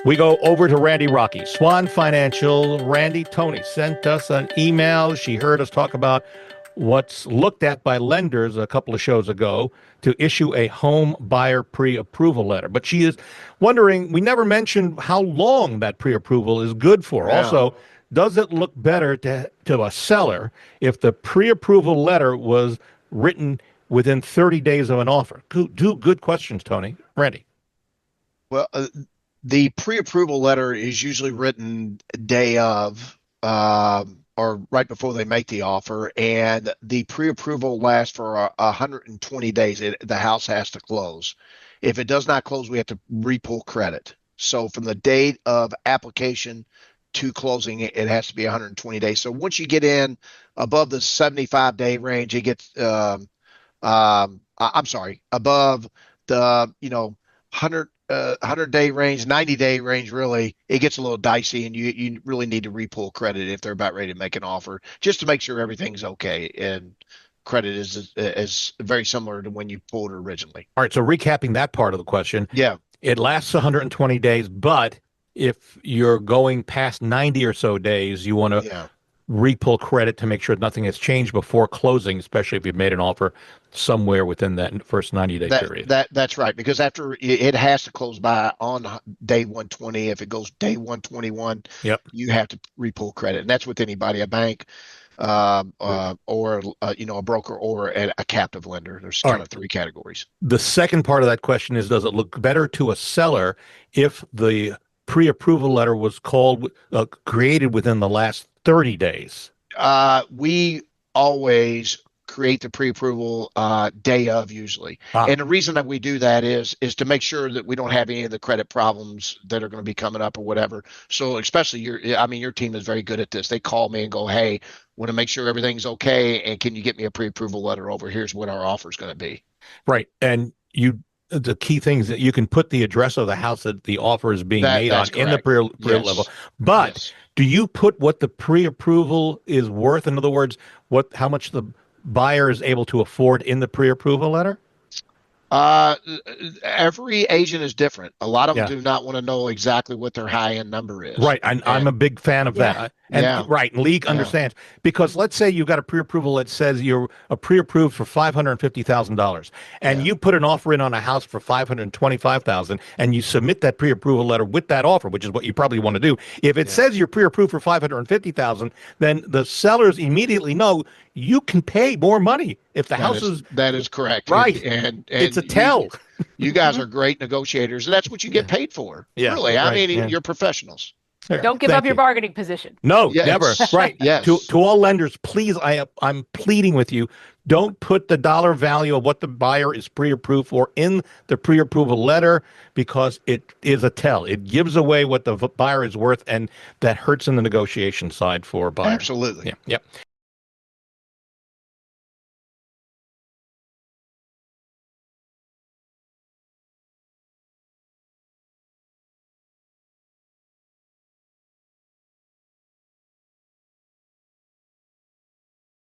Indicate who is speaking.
Speaker 1: We go over to Randy Rocky, Swan Financial. Randy, Tony sent us an email. She heard us talk about what's looked at by lenders a couple of shows ago to issue a home buyer pre-approval letter. But she is wondering, we never mentioned how long that pre-approval is good for.
Speaker 2: Yeah.
Speaker 1: Also, does it look better to a seller if the pre-approval letter was written within 30 days of an offer? Two good questions, Tony. Randy.
Speaker 2: Well, the pre-approval letter is usually written day of or right before they make the offer, and the pre-approval lasts for 120 days. The house has to close. If it does not close, we have to repull credit. So from the date of application to closing, it has to be 120 days. So once you get in above the 75-day range, it gets I'm sorry, above the 100-day range, 90-day range, really, it gets a little dicey, and you really need to repull credit if they're about ready to make an offer, just to make sure everything's okay. And credit is very similar to when you pulled it originally.
Speaker 1: All right, so recapping that part of the question.
Speaker 2: Yeah.
Speaker 1: It lasts 120 days, but if you're going past 90 or so days, you want to repull credit to make sure nothing has changed before closing, especially if you've made an offer somewhere within that first 90-day period.
Speaker 2: That's right, because after it has to close by on day 120. If it goes day 121, you have to repull credit, and that's with anybody, a bank, or a broker, or a captive lender. There's kind of three categories.
Speaker 1: The second part of that question is, does it look better to a seller if the pre-approval letter was created within the last 30 days?
Speaker 2: We always create the pre-approval day of, usually. And the reason that we do that is to make sure that we don't have any of the credit problems that are going to be coming up or whatever. So especially your team is very good at this. They call me and go, hey, want to make sure everything's okay, and can you get me a pre-approval letter over? Here's what our offer is going to be.
Speaker 1: Right. And the key things that you can put the address of the house that the offer is being made on in the pre level. But do you put what the pre-approval is worth? In other words, how much the buyer is able to afford in the pre-approval letter?
Speaker 2: Every agent is different. A lot of them do not want to know exactly what their high-end number is.
Speaker 1: Right. I'm a big fan of that. And right. And League understands, because let's say you've got a pre-approval that says you're pre-approved for $550,000, and you put an offer in on a house for $525,000, and you submit that pre-approval letter with that offer, which is what you probably want to do. If it says you're pre-approved for $550,000, then the sellers immediately know you can pay more money if the house is.
Speaker 2: That is correct.
Speaker 1: Right.
Speaker 2: And
Speaker 1: it's a tell.
Speaker 2: You guys are great negotiators, and that's what you get paid for.
Speaker 1: Yeah.
Speaker 2: Really. I mean, you're professionals.
Speaker 3: Don't give up your bargaining position.
Speaker 1: No, never. Right.
Speaker 2: Yes.
Speaker 1: To all lenders, please, I'm pleading with you, don't put the dollar value of what the buyer is pre-approved for in the pre-approval letter, because it is a tell. It gives away what the buyer is worth, and that hurts in the negotiation side for buyers.
Speaker 2: Absolutely.
Speaker 1: Yeah.